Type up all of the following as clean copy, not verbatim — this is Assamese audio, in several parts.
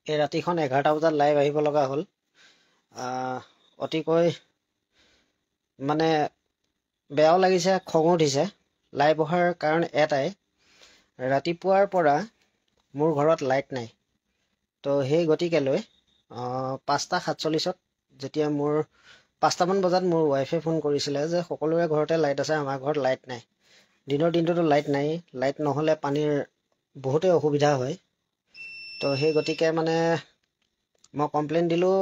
এই ৰাতিখন 11টা বজাত লাইভ আহিব লগা হ'ল। অতিকৈ মানে বেয়াও লাগিছে, খঙো উঠিছে। লাইভ অহাৰ কাৰণ এটাই, ৰাতিপুৱাৰ পৰা মোৰ ঘৰত লাইট নাই। তো সেই গতিকেলৈ 5:47 যেতিয়া মোৰ 5টামান বজাত মোৰ ৱাইফে ফোন কৰিছিলে যে সকলোৰে ঘৰতে লাইট আছে, আমাৰ ঘৰত লাইট নাই। দিনৰ দিনটোতো লাইট নাই, লাইট নহ'লে পানীৰ বহুতেই অসুবিধা হয়। তো সেই গতিকে মানে মই কমপ্লেইন দিলোঁ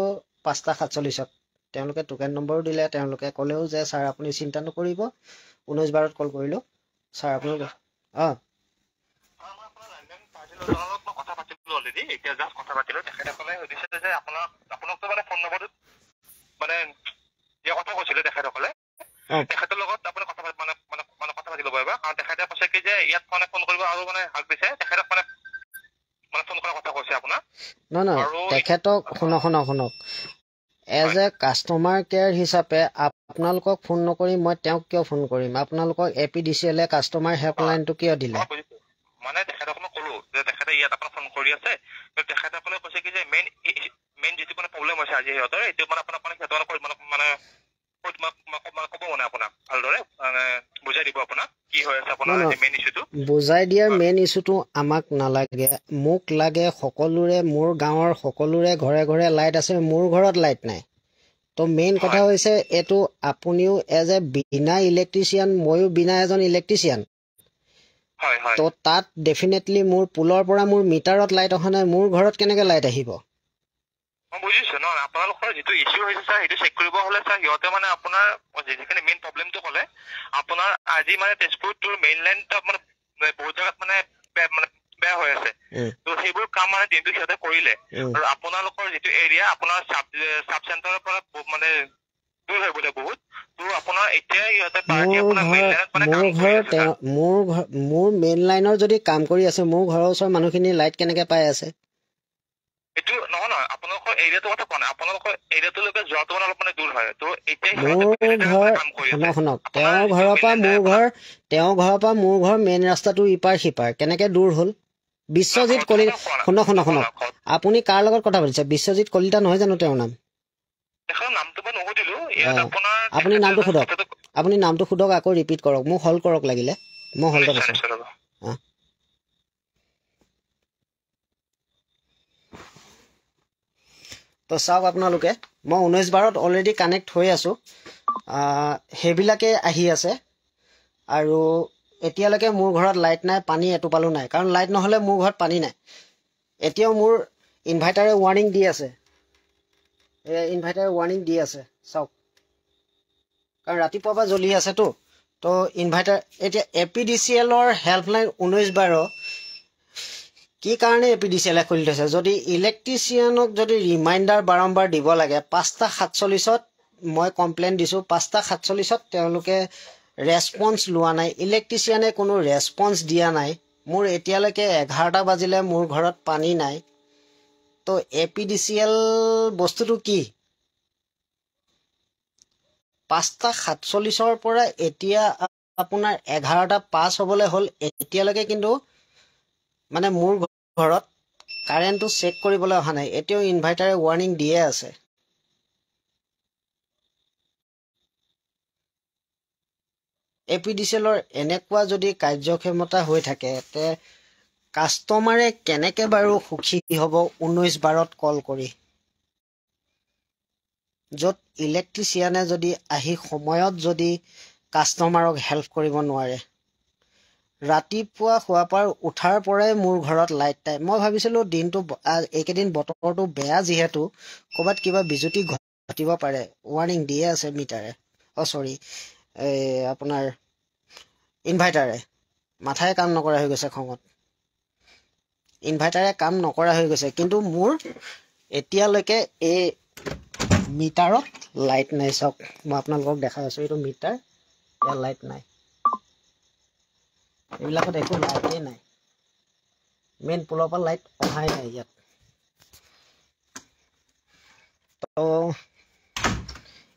5:47। তেওঁলোকে টোকেন নম্বৰো দিলে। তেওঁলোকে ক'লেও যে ছাৰ আপুনি চিন্তা নকৰিব, 19/12 কল কৰিলোঁ। ছাৰ আপুনি তেখেতক শুনক এজ এ কাষ্টমাৰ কেয়াৰ হিচাপে আপোনালোকক ফোন নকৰি মই তেওঁক কিয় ফোন কৰিম? আপোনালোকক APDCL কাষ্টমাৰ হেল্পলাইনটো কিয় দিলে? মানে তেখেতসকলক ক'লো যে তেখেতে ইয়াত আপোনাক ফোন কৰি আছে, তেখেতসকলে কৈছে কি যে মেইন যিটো মানে প্ৰব্লেম হৈছে আজি সিহঁতৰ, এইটো মানে আপোনাক মানে ক'ব মানে আপোনাক ভালদৰে বুজাই দিব আপোনাক কি হৈ আছে আপোনাৰ মেইন ইছ্যুটো। বুজাই দিয়াৰ মেইন ইছ্যুটো আমাক নালাগে, মোক লাগে সকলোৰে, মোৰ গাঁৱৰ সকলোৰে ঘৰে ঘৰে লাইট আছে, মোৰ ঘৰত লাইট নাই। তো মেইন কথা হৈছে এইটো, আপুনিও এজ এ বিনা ইলেক্ট্ৰিচিয়ান, ময়ো বিনা এজন ইলেক্ট্ৰিচিয়ান। তো তাত ডেফিনেটলি মোৰ পুলৰ পৰা মোৰ মিটাৰত লাইট অহা নাই, মোৰ ঘৰত কেনেকৈ লাইট আহিব? বুজিছো ন, আপোনালোকৰ যিটো ইছ্যু হৈছে ছাৰ সেইটো চেক কৰিব হ'লে ছাৰ সিহঁতে মানে আপোনাৰ যিখিনি মেইন প্ৰব্লেমটো ক'লে, আপোনাৰ আজি মানে তেজপুৰটোৰ মেইন লাইন মানে বহুত জেগাত মানে বেয়া হৈ আছে। তো সেইবোৰ কাম মানে দিনটো সিহঁতে কৰিলে। আৰু আপোনালোকৰ যিটো এৰিয়া আপোনাৰ চাব চেণ্টাৰৰ পৰা মানে দূৰ হৈ বোলে বহুত। তো আপোনাৰ এতিয়া সিহঁতে মোৰ মেইন লাইনৰ যদি কাম কৰি আছে, মোৰ ঘৰৰ ওচৰৰ মানুহখিনি লাইট কেনেকে পাই আছে? এইটো নহয় আপোনালোকৰ এৰিয়াটোৰ কথা কোৱা নাই, আপোনালোকৰ এৰিয়াটোলৈকে যোৱাটো মানে অলপ মানে দূৰ হয়। তো এতিয়া শুনক তেওঁৰ ঘৰৰ পৰা মোৰ ঘৰ মেইন ৰাস্তাটো ইপাৰ সিপাৰ কেনেকে দূৰ হ'ল? বিশ্বজিৎ কলিতা, শুনক আপুনি কাৰ লগত কথা পাতিছে? বিশ্বজিৎ কলিতা নহয় জানো তেওঁৰ নাম? আপুনি নামটো সোধক, আকৌ ৰিপিট কৰক, মোক হল্ড কৰক লাগিলে, মই হল্ডত আছো। তো চাওক আপোনালোকে, মই 19/12 অলৰেডি কানেক্ট হৈ আছোঁ, সেইবিলাকে আহি আছে। আৰু এতিয়ালৈকে মোৰ ঘৰত লাইট নাই, পানী এটোপালো নাই, কাৰণ লাইট নহ'লে মোৰ ঘৰত পানী নাই। এতিয়াও মোৰ ইনভাৰ্টাৰে ৱাৰ্ণিং দি আছে, চাওক, কাৰণ ৰাতিপুৱাৰ পৰা জ্বলি আছেতো। তো ইনভাৰ্টাৰ এতিয়া APDCLৰ হেল্পলাইন 19/12 কি কাৰণে APDCL খুলি থৈছে? যদি ইলেক্ট্ৰিচিয়ানক যদি ৰিমাইণ্ডাৰ বাৰম্বাৰ দিব লাগে, 5:47 মই কমপ্লেইন দিছোঁ, 5:47 তেওঁলোকে ৰেছপন্স লোৱা নাই, ইলেক্ট্ৰিচিয়ানে কোনো ৰেছপন্স দিয়া নাই। মোৰ এতিয়ালৈকে 11টা বাজিলে মোৰ ঘৰত পানী নাই। তো APDCL বস্তুটো কি? 5:47 পৰা এতিয়া আপোনাৰ 11:05 হ'বলৈ হ'ল, এতিয়ালৈকে কিন্তু মানে মোৰ ঘৰত কাৰেণ্টটো চেক কৰিবলৈ অহা নাই। এতিয়াও ইনভাৰ্টাৰে ৱাৰ্ণিং দিয়ে আছে। APDCLৰ এনেকুৱা যদি কাৰ্যক্ষমতা হৈ থাকে, তে কাষ্টমাৰে কেনেকে বাৰু সুখী হ'ব 19/12 কল কৰি? য'ত ইলেক্ট্ৰিচিয়ানে যদি আহি সময়ত যদি কাষ্টমাৰক হেল্প কৰিব নোৱাৰে। ৰাতিপুৱা শোৱাৰ পৰা উঠাৰ পৰাই মোৰ ঘৰত লাইট নাই। মই ভাবিছিলোঁ দিনটো এইকেইদিন বতৰটো বেয়া যিহেতু ক'ৰবাত কিবা বিজুতি ঘটিব পাৰে, ৱাৰ্ণিং দিয়ে আছে মিটাৰে, আপোনাৰ ইনভাৰ্টাৰে। মাথাই কাম নকৰা হৈ গৈছে খঙত, ইনভাৰ্টাৰে কাম নকৰা হৈ গৈছে। কিন্তু মোৰ এতিয়ালৈকে এই মিটাৰত লাইট নাই। চাওক, মই আপোনালোকক দেখাই আছোঁ, এইটো মিটাৰ, ইয়াৰ লাইট নাই, এইবিলাকত একো লাইটেই নাই। মেইন পুলৰ পৰা লাইট অহাই নাই ইয়াত। তো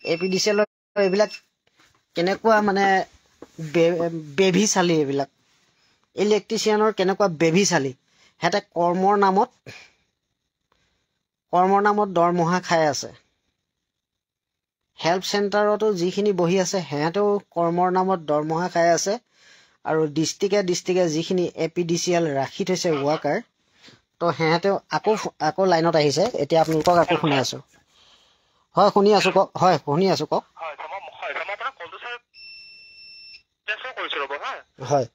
APDCL এইবিলাক কেনেকুৱা মানে বেভি চালি, এইবিলাক ইলেক্ট্ৰিচিয়ানৰ কেনেকুৱা বেভি চালি। সিহঁতে কৰ্মৰ নামত কৰ্মৰ নামত দৰমহা খাই আছে। হেল্প চেণ্টাৰতো যিখিনি বহি আছে সিহঁতেও কৰ্মৰ নামত দৰমহা খাই আছে। আৰু ডিষ্ট্ৰিক্টে যিখিনি APDCL ৰাখি থৈছে ৱাৰ্কাৰ, তো সিহঁতেও আকৌ লাইনত আহিছে। এতিয়া আপোনালোকক আকৌ শুনি আছোঁ। হয়, শুনি আছোঁ, কওক। হয়, শুনি আছোঁ, কওক। হয়,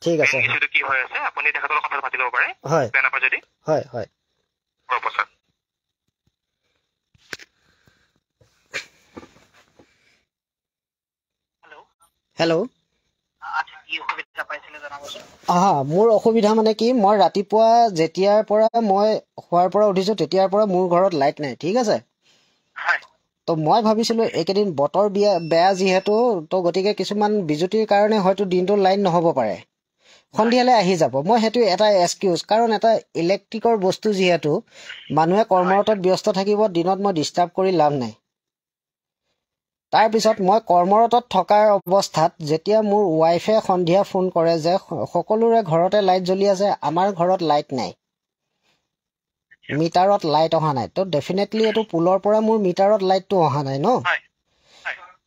ঠিক আছে। হয়, হয়, হয়। হেল্ল', মোৰ অসুবিধা মানে কি, মই ৰাতিপুৱা যেতিয়াৰ পৰা মই শোৱাৰ পৰা উঠিছোঁ তেতিয়াৰ পৰা মোৰ ঘৰত লাইট নাই। ঠিক আছে। তো মই ভাবিছিলোঁ এইকেইদিন বতৰ বেয়া যিহেতু, তো গতিকে কিছুমান বিজুতিৰ কাৰণে হয়তো দিনটো লাইট নহ'ব পাৰে, সন্ধিয়ালৈ আহি যাব। মই সেইটো এটা এক্সকিউজ, কাৰণ এটা ইলেক্ট্ৰিকৰ বস্তু যিহেতু মানুহে কৰ্মৰতত ব্যস্ত থাকিব, দিনত মই ডিষ্টাৰ্ব কৰি লাভ নাই। তাৰপিছত মই কৰ্মৰতত থকাৰ অৱস্থাত যেতিয়া মোৰ ৱাইফে সন্ধিয়া ফোন কৰে যে সকলোৰে ঘৰতে লাইট জ্বলি আছে, আমাৰ ঘৰত লাইট নাই, মিটাৰত লাইট অহা নাই, তো ডেফিনেটলি এইটো পুলৰ পৰা মোৰ মিটাৰত লাইটটো অহা নাই ন।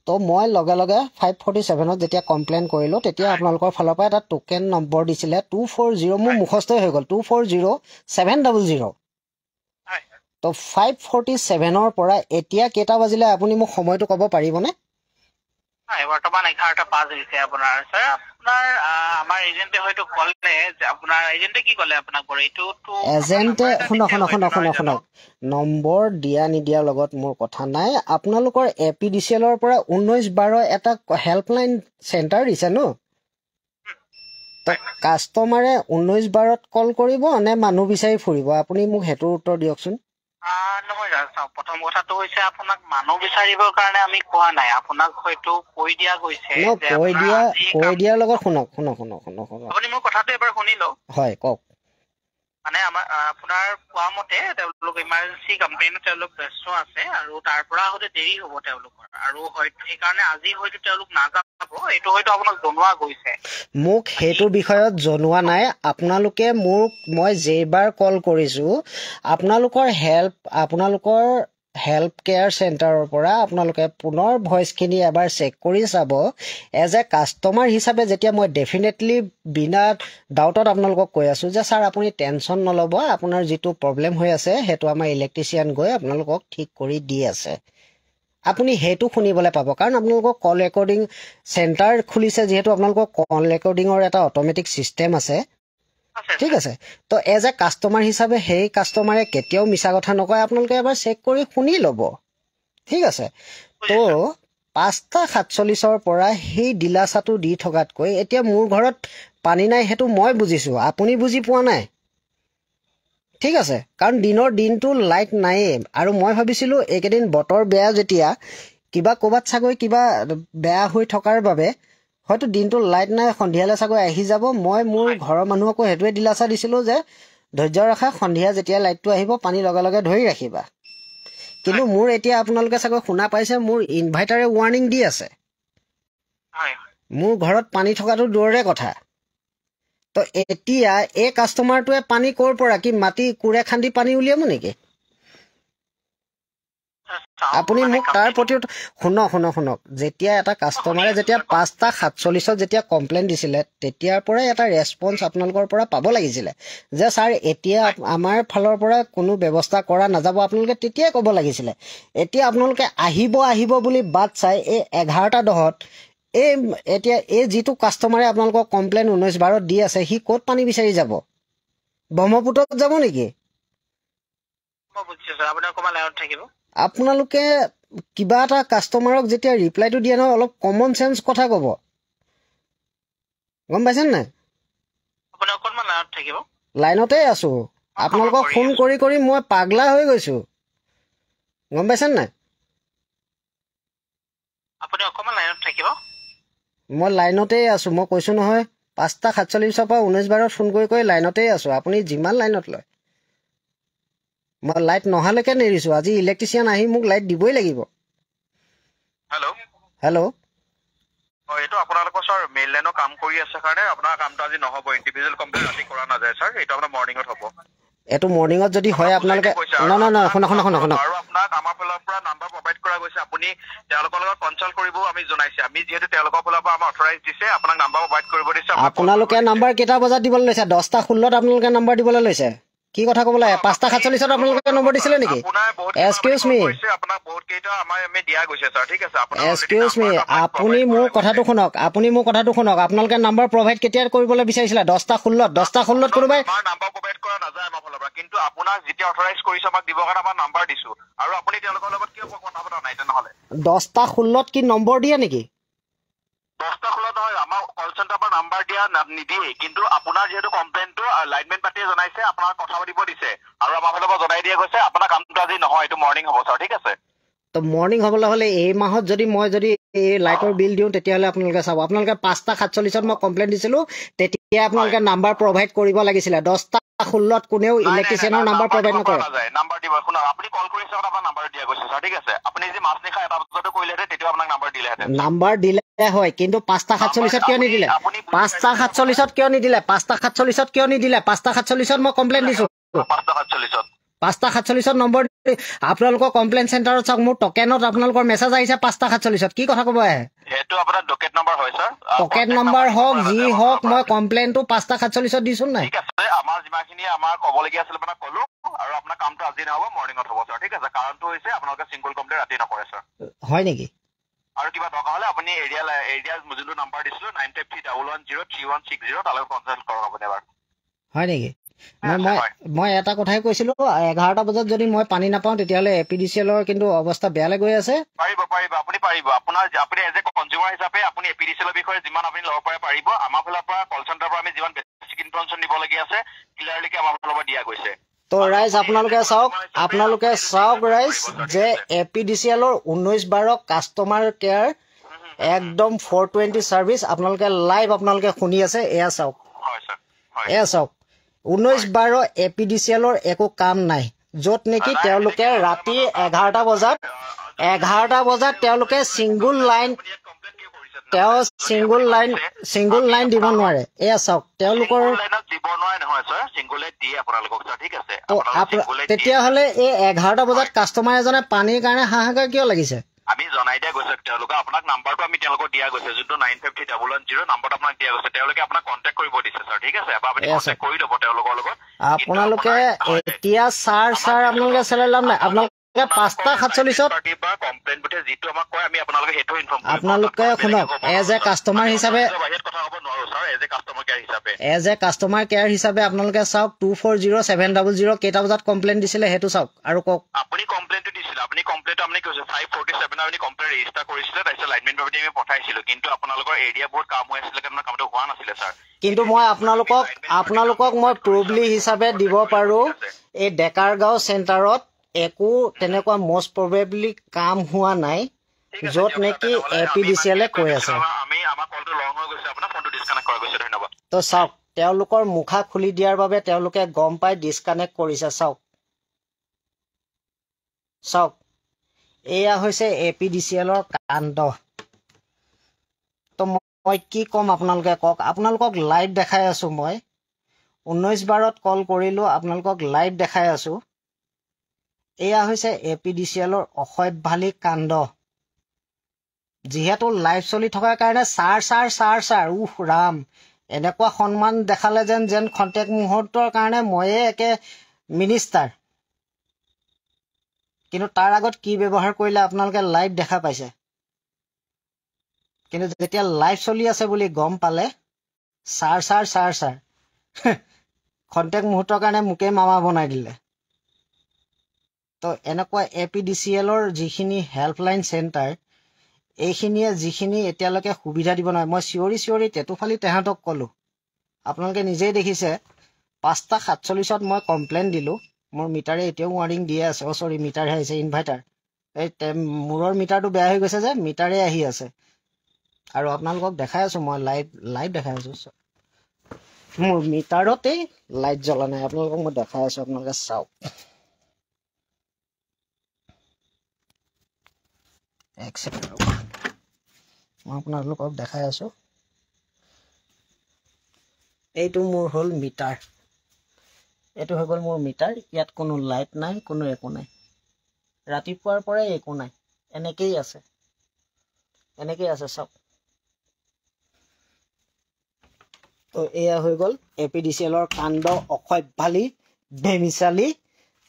তো মই লগে লগে 547ত যেতিয়া কমপ্লেইন কৰিলোঁ, তেতিয়া আপোনালোকৰ ফালৰ পৰা এটা টোকেন নম্বৰ দিছিলে 240, মোৰ মুখস্থই হৈ গ'ল 240700। তো 547ৰ পৰা এতিয়া কেইটা বাজিলে আপুনি মোক সময়টো ক'ব পাৰিবনে? বৰ্তমান 11:05 হৈছে আপোনাৰ। স্যাৰ, আপোনাৰ আমাৰ এজেন্টে হয়তো ক'লে যে আপোনাৰ এজেন্টে কি ক'লে আপোনাক? এজেন্টে শুনক, নম্বৰ দিয়া নিদিয়াৰ লগত মোৰ কথা নাই। আপোনালোকৰ APDCLৰ পৰা 1912 এটা হেল্পলাইন চেণ্টাৰ দিছে ন। তো কাষ্টমাৰে 1912ত কল কৰিব নে মানুহ বিচাৰি ফুৰিব? আপুনি মোক সেইটোৰ উত্তৰ দিয়কচোন। নহয়, প্ৰথম কথাটো হৈছে আপোনাক মানুহ বিচাৰিবৰ কাৰণে আমি কোৱা নাই, আপোনাক হয়তো কৈ দিয়া গৈছে। কৈ দিয়াৰ লগত শুনক, আপুনি মোৰ কথাটো এবাৰ শুনি লওক। হয়, কওক। মানে আপোনাৰ কোৱা মতে তেওঁলোক ইমাৰ্জেঞ্চি কমপ্লেইনত তেওঁলোক ব্যস্ত আছে, আৰু তাৰ পৰা হয়তো দেৰি হ'ব তেওঁলোকৰ, আৰু হয়তো সেইকাৰণে আজি হয়তো তেওঁলোক নাযাব, এইটো হয়তো আপোনাক জনোৱা গৈছে। মোক সেইটো বিষয়ত জনোৱা নাই। আপোনালোকে মই যেইবাৰ কল কৰিছোঁ, আপোনালোকৰ হেল্প কেয়াৰ চেণ্টাৰৰ পৰা আপোনালোকে পুনৰ ভইচখিনি এবাৰ চেক কৰি চাব। এজ এ কাষ্টমাৰ হিচাপে যেতিয়া মই ডেফিনেটলি বিনা ডাউটত আপোনালোকক কৈ আছোঁ যে ছাৰ আপুনি টেনশ্যন নল'ব, আপোনাৰ যিটো প্ৰব্লেম হৈ আছে সেইটো আমাৰ ইলেক্ট্ৰিচিয়ান গৈ আপোনালোকক ঠিক কৰি দি আছে। আপুনি সেইটো শুনিবলৈ পাব, কাৰণ আপোনালোকৰ কল ৰেকৰ্ডিং চেণ্টাৰ খুলিছে যিহেতু, আপোনালোকৰ কল ৰেকৰ্ডিঙৰ এটা অট'মেটিক ছিষ্টেম আছে। ঠিক আছে। তো এজ এ কাষ্টমাৰ হিচাপে সেই কাষ্টমাৰে কেতিয়াও মিছা কথা নকয়, আপোনালোকে এবাৰ চেক কৰি শুনি ল'ব। ঠিক আছে। তো 5:47ৰ পৰা সেই দিলাচাটো দি থকাতকৈ এতিয়া মোৰ ঘৰত পানী নাই সেইটো মই বুজিছোঁ, আপুনি বুজি পোৱা নাই। ঠিক আছে, কাৰণ দিনটো লাইট নায়েই। আৰু মই ভাবিছিলোঁ এইকেইদিন বতৰ বেয়া যেতিয়া, কিবা ক'ৰবাত চাগৈ কিবা বেয়া হৈ থকাৰ বাবে হয়তো দিনটো লাইট নাই, সন্ধিয়ালৈ চাগৈ আহি যাব। মই মোৰ ঘৰৰ মানুহকো সেইটোৱে দিলাচা দিছিলোঁ যে ধৈৰ্য ৰখা, সন্ধিয়া যেতিয়া লাইটটো আহিব পানী লগে লগে ধৰি ৰাখিবা। কিন্তু মোৰ এতিয়া আপোনালোকে চাগৈ শুনা পাইছে, মোৰ ইনভাৰ্টাৰে ৱাৰ্ণিং দি আছে। মোৰ ঘৰত পানী থকাটো দূৰৰে কথা। তো এতিয়া এই কাষ্টমাৰটোৱে পানী ক'ৰ পৰা, কি মাটি কোৰে খান্দি পানী উলিয়াব নেকি? আপুনি মোক তাৰ প্ৰতি শুনক, যেতিয়া এটা কাষ্টমাৰে যেতিয়া 5:47ত যেতিয়া কমপ্লেইন দিছিলে, তেতিয়াৰ পৰাই এটা ৰেছপন্স আপোনালোকৰ পৰা পাব লাগিছিলে যে ছাৰ এতিয়া আমাৰ ফালৰ পৰা কোনো ব্যৱস্থা কৰা নাযাব, আপোনালোকে তেতিয়াই ক'ব লাগিছিলে। এতিয়া আপোনালোকে আহিব বুলি বাট চাই এই 11:10ত এতিয়া যিটো কাষ্টমাৰে আপোনালোকক কমপ্লেইন 1912ত দি আছে, সি ক'ত পানী বিচাৰি যাব? ব্ৰহ্মপুত্ৰত যাব নেকি? আপোনালোকে কিবা এটা কাষ্টমাৰক যেতিয়া ৰিপ্লাইটো দিয়ে নহয়, অলপ কমন চেন্স কথা ক'ব, গম পাইছেনে নাই? লাইনতে আছো, আপোনালোকক ফোন কৰি মই পাগলা হৈ গৈছো, গম পাইছেনে নাই? মই লাইনতেই আছো, মই কৈছো নহয় 5:47 পৰা 1912ত ফোন কৰি লাইনতেই আছো। আপুনি যিমান লাইনত লয়, মই লাইট নহালৈকে নেৰিছো। আজি ইলেক্ট্ৰিচিয়ান আহি মোক লাইট দিবই লাগিব। হেল্ল'। এইটো আপোনালোকৰ স্যাৰ মেইন লাইনৰ কাম কৰি আছে কাৰণে আপোনাৰ কামটো আজি নহব ইন্ডিভিজুৱেল কমপ্লেইন ৰাতি কৰা নাযায় স্যাৰ এইটো আপোনাৰ মৰ্নিংত হ'ব এটো মৰ্নিংত যদি হয় আপোনালোকে না শুনা আৰু আপোনাক আমাৰ ফালৰ পৰা নাম্বাৰ প্ৰভাইড কৰা গৈছে আপুনি তেওঁলোকৰ লগত কনসাল্ট কৰিব আমি জনাইছে আমি যেহেতু তেওঁলোকৰ ফালৰ পৰা আমাৰ অথৰাইজ দিছে আপোনাক নাম্বাৰ প্ৰভাইড কৰিব দিছে আপোনালোকে নাম্বাৰ কেটা বজাত দিবলৈ লৈছে 10:16 আপোনালোকে নাম্বাৰ দিবলৈ লৈছে কি কথা ক'ব লাগে 5:47 আপোনালোকে নম্বৰ দিছিলে নেকি এক্সকিউজ মি আপোনাক বহুত কেইটা আমি দিয়া গৈছে স্যাৰ ঠিক আছে এক্সকিউজ মি আপুনি মোৰ কথাটো শুনক আপোনালোকে নাম্বাৰ প্ৰভাইড কেতিয়া কৰিবলৈ বিচাৰিছিলে 10:16 কোনোবাই নাম্বাৰ প্ৰভাইড কৰা নাযায় আমাৰ ফালৰ পৰা কিন্তু আপোনাক যেতিয়া অথৰাইজ কৰিছে আমাক দিবৰ কাৰণে আমাৰ নাম্বাৰ দিছো আৰু আপুনি তেওঁলোকৰ লগত কিয় কথা পতা নাই তেনেহলে 10:16 কি নম্বৰ দিয়ে নেকি 10:16 নহয় আমাৰ কল চেণ্টাৰৰ পৰা নাম্বাৰ দিয়া নিদিয়ে কিন্তু আপোনাৰ যেহেতু কমপ্লেইনটো লাইনমেন পাৰ্টিয়ে জনাইছে আপোনাৰ কথা পাতিব দিছে আৰু আমাৰ ফালৰ পৰা জনাই দিয়া গৈছে আপোনাৰ কামটো আজি নহয় এইটো মৰ্নিং হ'ব স্যাৰ ঠিক আছে তো মৰ্নিং হ'বলৈ হ'লে এই মাহত যদি মই এই লাইটৰ বিল দিওঁ তেতিয়াহ'লে আপোনালোকে চাব আপোনালোকে 5:47 মই কমপ্লেইন দিছিলোঁ তেতিয়া আপোনালোকে নাম্বাৰ প্ৰভাইড কৰিব লাগিছিলে 10:16 কোনেও ইলেক্ট্ৰিচিয়ানৰ নাম্বাৰ প্ৰভাইড নকৰে নাম্বাৰ দিব শুনক আপুনি কল কৰিছে আপোনাৰ নাম্বাৰ দিয়া গৈছে স্যাৰ ঠিক আছে আপুনি যে মাছ নিশা এটা বজাতে কৰিলেহেঁতেন তেতিয়া আপোনাক নাম্বাৰ দিলেহেঁতেন নাম্বাৰ দিলে হয় কিন্তু 5:47 কিয় নিদিলে 5:47 কিয় নিদিলে 5:47 মই কমপ্লেইন দিছোঁ 5:47 নম্বৰ আপোনালোকৰ কমপ্লেইন চেণ্টাৰত চাওক মোৰ টকেনত আপোনালোকৰ মেছেজ আহিছে 5:47 কি কথা ক'ব আহে সেইটো আপোনাৰ ডকেট নম্বৰ হয় স্যাৰ টকেট নম্বৰ হওক যি হওক মই কমপ্লেইনটো 5:47 দিছোঁ নাই ঠিক আছে আমাৰ যিমানখিনি আমাৰ ক'বলগীয়া আছিল আপোনাক ক'লো আৰু আপোনাৰ কামটো আজি নহ'ব মৰ্নিঙত হ'ব স্যাৰ ঠিক আছে কাৰণটো হৈছে আপোনালোকে চিংগল কমপ্লেইন ৰাতি নকৰে স্যাৰ হয় নেকি আৰু কিবা দৰকাৰ হ'লে আপুনি এৰিয়া যোনটো নাম্বাৰ দিছিলোঁ 9531103160 তালৈ কনচাল্ট কৰক আপুনি এবাৰ হয় নেকি মই এটা কথাই কৈছিলো 11টা বজাত যদি মই পানী নাপাওঁ তেতিয়াহ'লে APDCLৰ কিন্তু অৱস্থা বেয়ালৈ গৈ আছে আপুনি পাৰিব আপুনি এজ এ কনজিউমাৰ হিচাপে আপুনি APDCLৰ বিষয়ে যিমান আপুনি ল'ব পাৰে পাৰিব আমাৰ ফালৰ পৰা কল চেণ্টাৰৰ পৰা আমি যিমান বেছিক ইনফৰমেশ্যন দিবলগীয়া আছে ক্লিয়াৰলিকে আমাৰ ফালৰ পৰা দিয়া গৈছে তো ৰাইজ আপোনালোকে চাওক ৰাইজ যে APDCLৰ 19/12 কাষ্টমাৰ কেয়াৰ একদম 420 ছাৰ্ভিচ আপোনালোকে লাইভ আপোনালোকে শুনি আছে এয়া চাওক 19/12 APDCLৰ একো কাম নাই য'ত নেকি তেওঁলোকে ৰাতি 11টা বজাত তেওঁলোকে ছিংগুল লাইন দিব নোৱাৰে এয়া চাওক তেওঁলোকৰ তেতিয়াহ'লে এই 11টা বজাত কাষ্টমাৰ এজনে পানীৰ কাৰণে হাহাকাৰ কিয় লাগিছে আমি জনাই দিয়া গৈছে তেওঁলোকে আপোনাক নাম্বাৰটো আমি তেওঁলোকক দিয়া গৈছে যোনটো 953110 নাম্বাৰটো আপোনাক দিয়া গৈছে তেওঁলোকে আপোনাক কণ্টেক্ট কৰিব দিছে স্যাৰ ঠিক আছে এবাৰ আপুনি কণ্টেক্ট কৰি ল'ব তেওঁলোকৰ লগত আপোনালোকে এতিয়া ছাৰ আপোনালোকে চেলাই লাভ নাই আপোনালোকে 5:47 কমপ্লেইন বুটে যিটো আমাক কয় আমি আপোনালোকে সেইটো ইনফৰ্ম কৰিম আপোনালোকে শুনক এজ এ কাষ্টমাৰ হিচাপে কথা ক'ব নোৱাৰো sir as a customer care হিচাপে আপোনালোকে চাওক 240700 কেইটা বজাত কমপ্লেইন দিছিলে সেইটো চাওক আৰু কওক আপুনি কমপ্লেইনটো দিছিলে আপুনি কমপ্লেইনটো আপুনি কৈছে 5:47 আপুনি কমপ্লেইন ৰেজিষ্টাৰ কৰিছিলে তাৰপিছত লাইনমেন প্ৰপাৰ্টি আমি পঠাইছিলো কিন্তু আপোনালোকৰ এৰিয়া বহুত কাম হৈ আছিলে কাৰণে কামটো হোৱা নাছিলে স্যাৰ কিন্তু মই আপোনালোকক মই প্ৰবলি হিচাপে দিব পাৰো এই ডেকাৰগাঁও চেণ্টাৰত একো তেনেকুৱা মষ্ট প্ৰবেবলি কাম হোৱা নাই য'ত নেকি APDCLে কৈ আছে তো চাওক তেওঁলোকৰ মুখা খুলি দিয়াৰ বাবে তেওঁলোকে গম পাই ডিছকানেক্ট কৰিছে চাওক এয়া হৈছে APDCLৰ কাণ্ড তো মই কি ক'ম আপোনালোকে কওক আপোনালোকক লাইভ দেখাই আছো মই 19/12 কল কৰিলো আপোনালোকক লাইভ দেখাই আছো এয়া হৈছে APDCLৰ অসভ্যালী কাণ্ড যিহেতু লাইভ চলি থকাৰ কাৰণে ছাৰ ৰাম এনেকুৱা সন্মান দেখালে যেন খন্তেক মুহূৰ্তৰ কাৰণে ময়ে একে মিনিষ্টাৰ কিন্তু তাৰ আগত কি ব্যৱহাৰ কৰিলে আপোনালোকে লাইভ দেখা পাইছে কিন্তু যেতিয়া লাইভ চলি আছে বুলি গম পালে ছাৰ খন্তেক মুহূৰ্তৰ কাৰণে মোকে মামা বনাই দিলে তো এনেকুৱা APDCLৰ যিখিনি হেল্পলাইন চেণ্টাৰ এইখিনিয়ে যিখিনি এতিয়ালৈকে সুবিধা দিব নোৱাৰে মই চিঞৰি তেতুফালি তেহাঁতক ক'লোঁ আপোনালোকে নিজেই দেখিছে 5:47 মই কমপ্লেইন দিলোঁ মোৰ মিটাৰে এতিয়াও ৱাৰ্নিং দিয়ে আছে চৰি মিটাৰহে আহিছে ইনভাৰ্টাৰ এই মূৰৰ মিটাৰটো বেয়া হৈ গৈছে যে মিটাৰে আহি আছে আৰু আপোনালোকক দেখাই আছোঁ মই লাইভ দেখাই আছোঁ মোৰ মিটাৰতেই লাইট জ্বলা নাই আপোনালোকক মই দেখাই আছোঁ আপোনালোকে চাওক এক ছেকেণ্ড মই আপোনালোকক দেখাই আছো এইটো মোৰ হল মিটাৰ এইটো হৈ গল মোৰ মিটাৰ ইয়াত কোনো লাইট নাই কোনো একো নাই ৰাতিপুৱাৰ পৰাই একো নাই এনেকেই আছে সব তো এয়া হৈ গল APDCL ৰ কাণ্ড অসভ্যালি বেমিচালি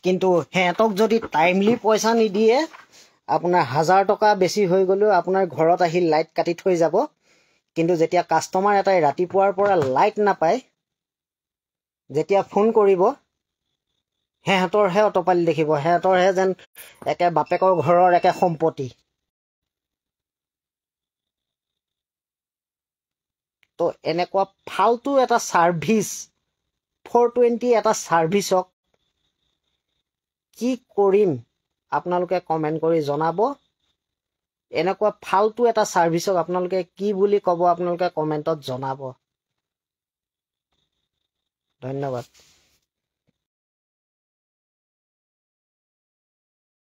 কিন্তু হেতক যদি টাইমলি পইচা নিদিয়ে আপোনাৰ 1000 টকা বেছি হৈ গলেও আপোনাৰ ঘৰত আহি লাইট কাটি থৈ যাব কিন্তু যেতিয়া কাস্টমাৰ এটাই ৰাতিপুৱাৰ পৰা লাইট নাপায় যেতিয়া ফোন কৰিব হেতৰহে অটপালি দেখিব হেতৰহে যেন একে বাপেকৰ ঘৰৰ একে সম্পত্তি তো এনেকুৱা ফালতু এটা সাৰ্ভিস 420 এটা সাৰ্ভিসক কি কৰিম আপোনালোকে কমেন্ট কৰি জনাব এনেকুৱা ফালতু এটা সাৰ্ভিসক আপোনালোকে কি বুলি কব আপোনালোকে কমেন্টত জনাব ধন্যবাদ